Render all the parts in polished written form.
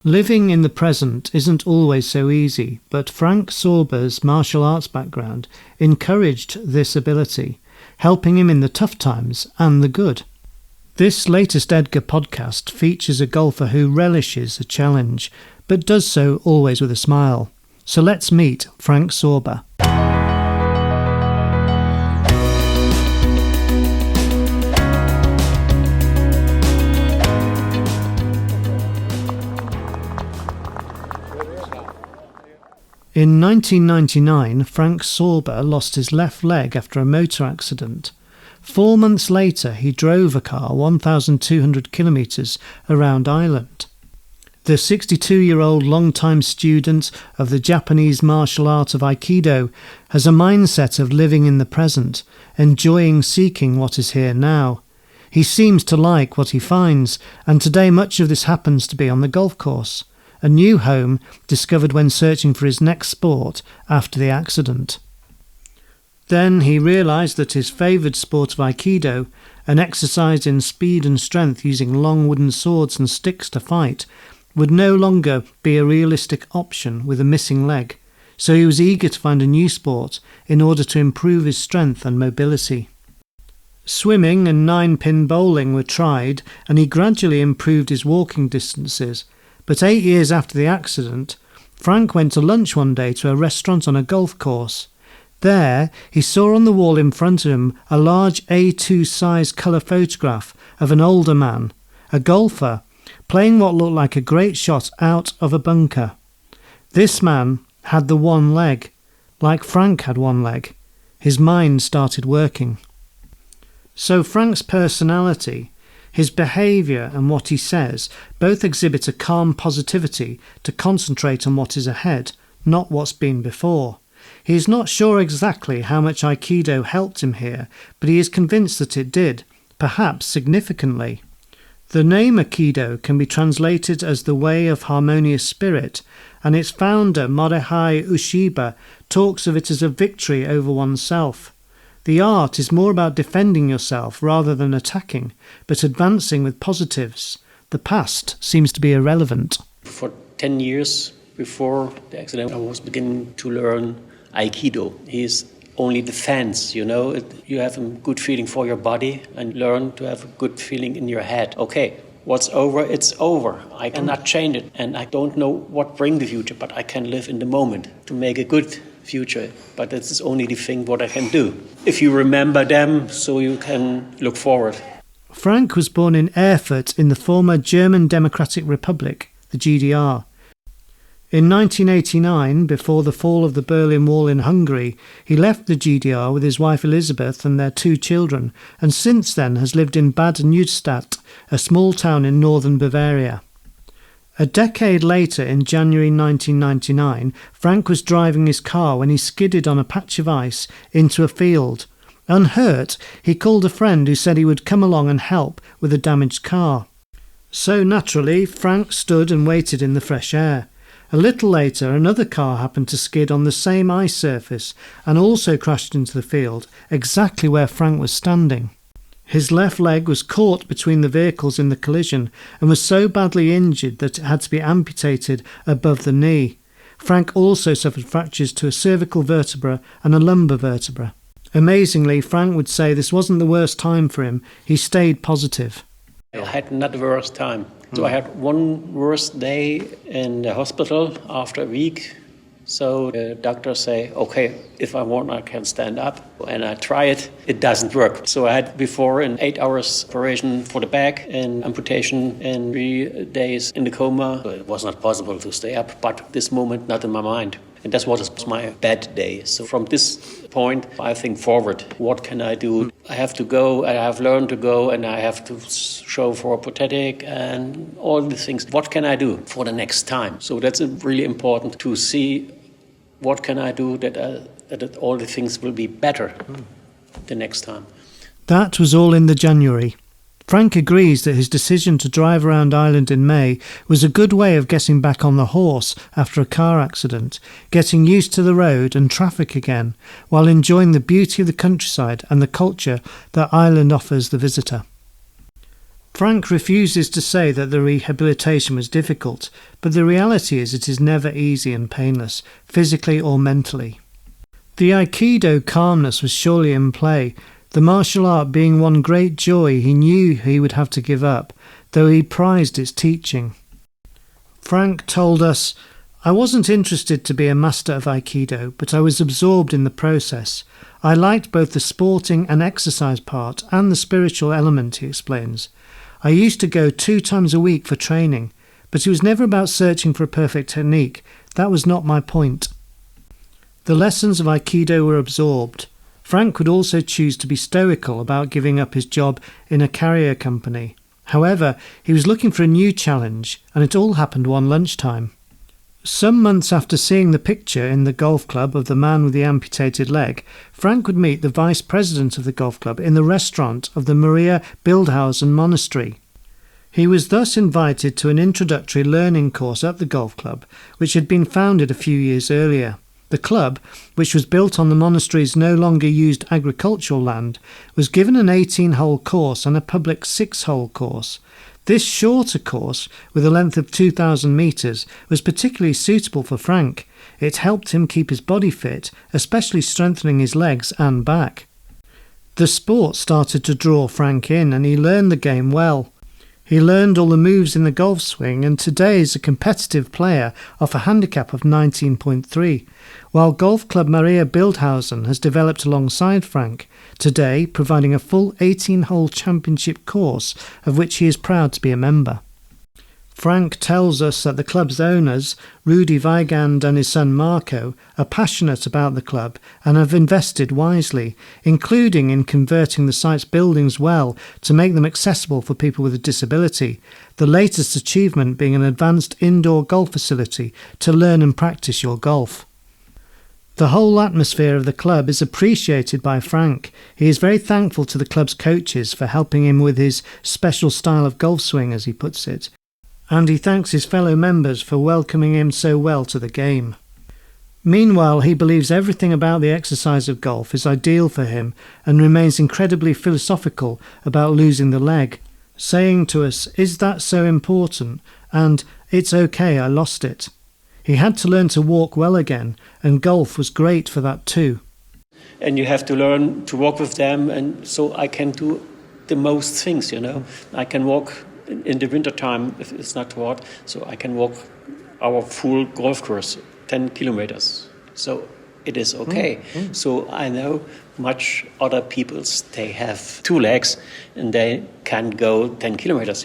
Living in the present isn't always so easy, but Frank Sorber's martial arts background encouraged this ability, helping him in the tough times and the good. This latest EDGA podcast features a golfer who relishes a challenge, but does so always with a smile. So let's meet Frank Sorber. In 1999, Frank Sorber lost his left leg after a motor accident. 4 months later, he drove a car 1,200 kilometres around Ireland. The 62-year-old long-time student of the Japanese martial art of Aikido has a mindset of living in the present, enjoying seeking what is here now. He seems to like what he finds, and today much of this happens to be on the golf course, a new home discovered when searching for his next sport after the accident. Then he realised that his favoured sport of Aikido, an exercise in speed and strength using long wooden swords and sticks to fight, would no longer be a realistic option with a missing leg, so he was eager to find a new sport in order to improve his strength and mobility. Swimming and 9-pin bowling were tried, and he gradually improved his walking distances. But 8 years after the accident, Frank went to lunch one day to a restaurant on a golf course. There, he saw on the wall in front of him a large A2 size colour photograph of an older man, a golfer, playing what looked like a great shot out of a bunker. This man had the one leg, like Frank had one leg. His mind started working. So Frank's personality, his behaviour and what he says both exhibit a calm positivity to concentrate on what is ahead, not what's been before. He is not sure exactly how much Aikido helped him here, but he is convinced that it did, perhaps significantly. The name Aikido can be translated as the way of harmonious spirit, and its founder Morihei Ueshiba talks of it as a victory over oneself. The art is more about defending yourself rather than attacking, but advancing with positives. The past seems to be irrelevant. For 10 years before the accident, I was beginning to learn Aikido. It's only defense, you have a good feeling for your body and learn to have a good feeling in your head. Okay, what's over, it's over. I cannot change it, and I don't know what brings the future, but I can live in the moment to make a good future, but this is only the thing what I can do. If you remember them, so you can look forward. Frank was born in Erfurt in the former German Democratic Republic, the GDR. In 1989, before the fall of the Berlin Wall in Hungary, he left the GDR with his wife Elizabeth and their 2 children, and since then has lived in Bad Neustadt, a small town in northern Bavaria. A decade later, in January 1999, Frank was driving his car when he skidded on a patch of ice into a field. Unhurt, he called a friend who said he would come along and help with a damaged car. So naturally, Frank stood and waited in the fresh air. A little later, another car happened to skid on the same ice surface and also crashed into the field, exactly where Frank was standing. His left leg was caught between the vehicles in the collision and was so badly injured that it had to be amputated above the knee. Frank also suffered fractures to a cervical vertebra and a lumbar vertebra. Amazingly, Frank would say this wasn't the worst time for him. He stayed positive. I had not the worst time. So I had one worst day in the hospital after a week. So the doctors say, okay, if I want, I can stand up. And I try it. It doesn't work. So I had before an 8 hours operation for the back and amputation and 3 days in the coma. So it was not possible to stay up, but this moment, not in my mind. And that's what was my bad day. So from this point, I think forward. What can I do? I have to go, I have learned to go, and I have to show for prosthetic and all the things. What can I do for the next time? So that's really important to see what can I do that all the things will be better the next time. That was all in the January. Frank agrees that his decision to drive around Ireland in May was a good way of getting back on the horse after a car accident, getting used to the road and traffic again, while enjoying the beauty of the countryside and the culture that Ireland offers the visitor. Frank refuses to say that the rehabilitation was difficult, but the reality is it is never easy and painless, physically or mentally. The Aikido calmness was surely in play, the martial art being one great joy he knew he would have to give up, though he prized its teaching. Frank told us, "I wasn't interested to be a master of Aikido, but I was absorbed in the process. I liked both the sporting and exercise part and the spiritual element," he explains. "I used to go 2 times a week for training, but it was never about searching for a perfect technique. That was not my point." The lessons of Aikido were absorbed. Frank would also choose to be stoical about giving up his job in a carrier company. However, he was looking for a new challenge, and it all happened one lunchtime. Some months after seeing the picture in the golf club of the man with the amputated leg, Frank would meet the vice president of the golf club in the restaurant of the Maria Bildhausen Monastery. He was thus invited to an introductory learning course at the golf club, which had been founded a few years earlier. The club, which was built on the monastery's no longer used agricultural land, was given an 18-hole course and a public 6-hole course. This shorter course, with a length of 2,000 metres, was particularly suitable for Frank. It helped him keep his body fit, especially strengthening his legs and back. The sport started to draw Frank in, and he learned the game well. He learned all the moves in the golf swing, and today is a competitive player off a handicap of 19.3, while Golf Club Maria Bildhausen has developed alongside Frank, today providing a full 18-hole championship course of which he is proud to be a member. Frank tells us that the club's owners, Rudi Weigand and his son Marco, are passionate about the club and have invested wisely, including in converting the site's buildings well to make them accessible for people with a disability, the latest achievement being an advanced indoor golf facility to learn and practice your golf. The whole atmosphere of the club is appreciated by Frank. He is very thankful to the club's coaches for helping him with his special style of golf swing, as he puts it, and he thanks his fellow members for welcoming him so well to the game. Meanwhile, he believes everything about the exercise of golf is ideal for him and remains incredibly philosophical about losing the leg, saying to us, "Is that so important?" and "It's okay, I lost it." He had to learn to walk well again, and golf was great for that too. And you have to learn to walk with them, and so I can do the most things, I can walk in the wintertime if it's not hot, so I can walk our full golf course, 10 kilometers. So it is okay. So I know much other peoples, they have 2 legs and they can go 10 kilometers,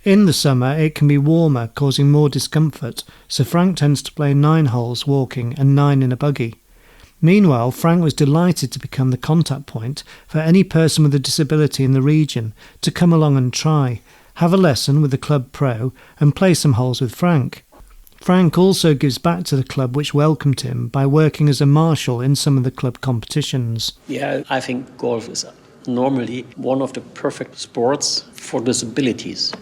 In the summer, it can be warmer, causing more discomfort, so Frank tends to play 9 holes walking and 9 in a buggy. Meanwhile, Frank was delighted to become the contact point for any person with a disability in the region to come along and try, have a lesson with the club pro, and play some holes with Frank. Frank also gives back to the club which welcomed him by working as a marshal in some of the club competitions. Yeah, I think golf is normally one of the perfect sports for disabilities,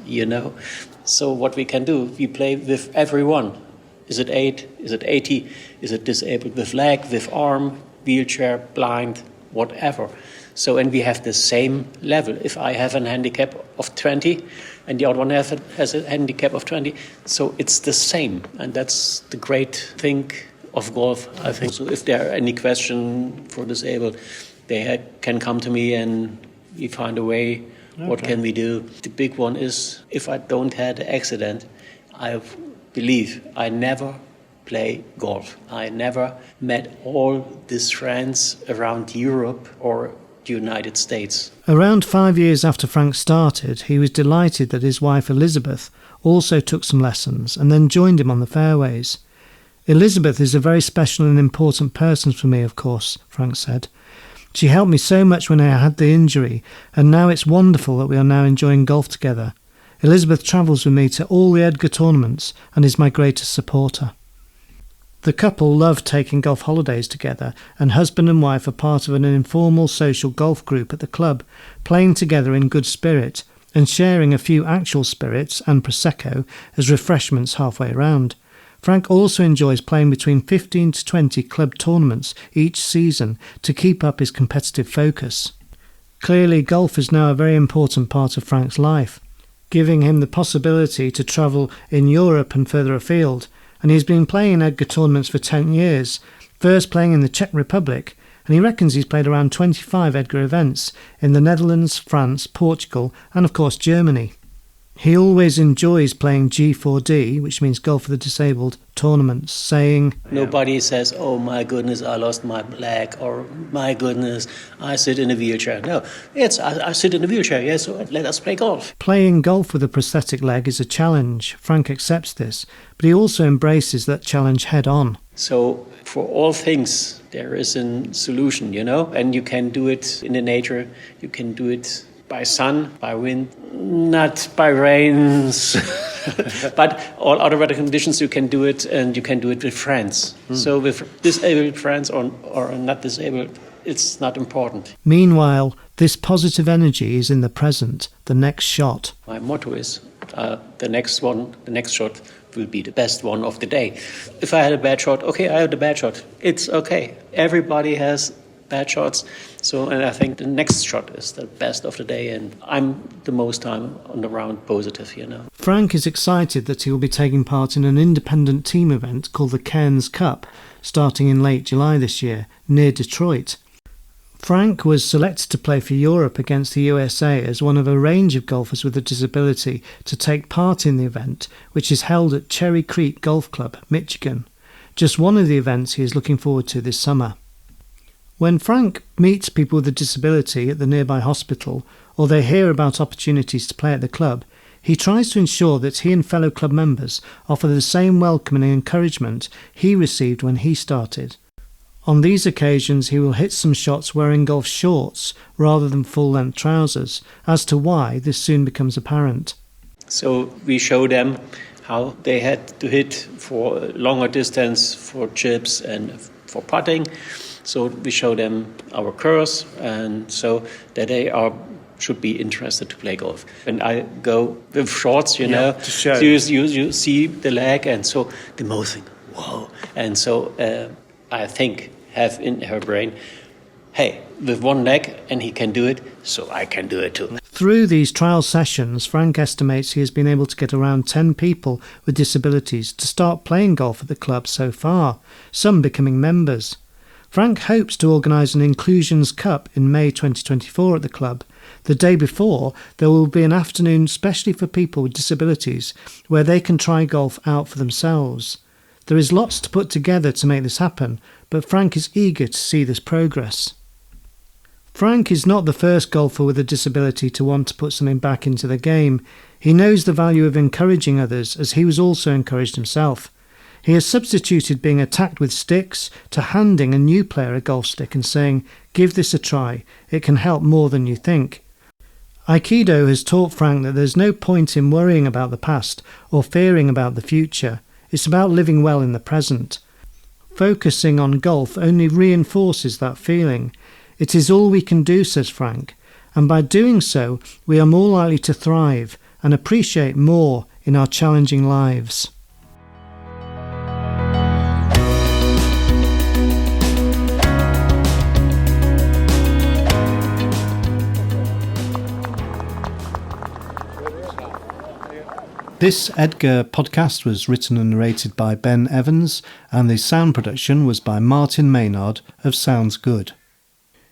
So what we can do, we play with everyone. Is it 8? Is it 80? Is it disabled with leg, with arm, wheelchair, blind, whatever. So, and we have the same level. If I have a handicap of 20 and the other one has a handicap of 20, so it's the same. And that's the great thing of golf, I think. So if there are any question for disabled, they can come to me and we find a way. Okay. What can we do? The big one is, if I don't have an accident, I believe I never play golf. I never met all these friends around Europe or the United States. Around 5 years after Frank started, he was delighted that his wife Elizabeth also took some lessons and then joined him on the fairways. Elizabeth is a very special and important person for me, of course, Frank said. She helped me so much when I had the injury, and now it's wonderful that we are now enjoying golf together. Elizabeth travels with me to all the EDGA tournaments and is my greatest supporter. The couple love taking golf holidays together, and husband and wife are part of an informal social golf group at the club, playing together in good spirit and sharing a few actual spirits and Prosecco as refreshments halfway around. Frank also enjoys playing between 15 to 20 club tournaments each season to keep up his competitive focus. Clearly, golf is now a very important part of Frank's life. giving him the possibility to travel in Europe and further afield. And he's been playing in EDGA tournaments for 10 years, first playing in the Czech Republic, and he reckons he's played around 25 EDGA events in the Netherlands, France, Portugal, and of course Germany. He always enjoys playing G4D, which means Golf for the Disabled, tournaments, saying, Nobody says, oh my goodness, I lost my leg, or my goodness, I sit in a wheelchair. No, I sit in a wheelchair, yes, so let us play golf. Playing golf with a prosthetic leg is a challenge. Frank accepts this, but he also embraces that challenge head on. So for all things, there is a solution, and you can do it in the nature, you can do it by sun, by wind, not by rains, but all other weather conditions you can do it, and you can do it with friends. So with disabled friends or not disabled, it's not important. Meanwhile, this positive energy is in the present, the next shot. My motto is the next shot will be the best one of the day. If I had a bad shot, okay, I had a bad shot. It's okay. Everybody has bad shots. And I think the next shot is the best of the day, and I'm the most time on the round positive, Frank is excited that he will be taking part in an independent team event called the Cairns Cup, starting in late July this year, near Detroit. Frank was selected to play for Europe against the USA as one of a range of golfers with a disability to take part in the event, which is held at Cherry Creek Golf Club, Michigan. Just one of the events he is looking forward to this summer. When Frank meets people with a disability at the nearby hospital, or they hear about opportunities to play at the club, he tries to ensure that he and fellow club members offer the same welcome and encouragement he received when he started. On these occasions he will hit some shots wearing golf shorts rather than full-length trousers. As to why, this soon becomes apparent. So we show them how they had to hit for longer distance, for chips and for putting. So we show them our curves, and so that they should be interested to play golf. When I go with shorts, to show. So you see the leg, and so the most thing, whoa. And so I think have in her brain, hey, with one leg, and he can do it, so I can do it too. Through these trial sessions, Frank estimates he has been able to get around 10 people with disabilities to start playing golf at the club so far, some becoming members. Frank hopes to organise an Inclusions Cup in May 2024 at the club. The day before, there will be an afternoon specially for people with disabilities where they can try golf out for themselves. There is lots to put together to make this happen, but Frank is eager to see this progress. Frank is not the first golfer with a disability to want to put something back into the game. He knows the value of encouraging others, as he was also encouraged himself. He has substituted being attacked with sticks to handing a new player a golf stick and saying, give this a try, it can help more than you think. Aikido has taught Frank that there's no point in worrying about the past or fearing about the future. It's about living well in the present. Focusing on golf only reinforces that feeling. It is all we can do, says Frank, and by doing so we are more likely to thrive and appreciate more in our challenging lives. This EDGA podcast was written and narrated by Ben Evans, and the sound production was by Martin Maynard of Sounds Good.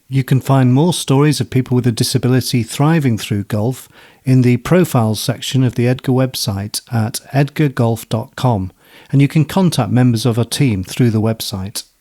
You can find more stories of people with a disability thriving through golf in the profiles section of the EDGA website at edgargolf.com, and you can contact members of our team through the website.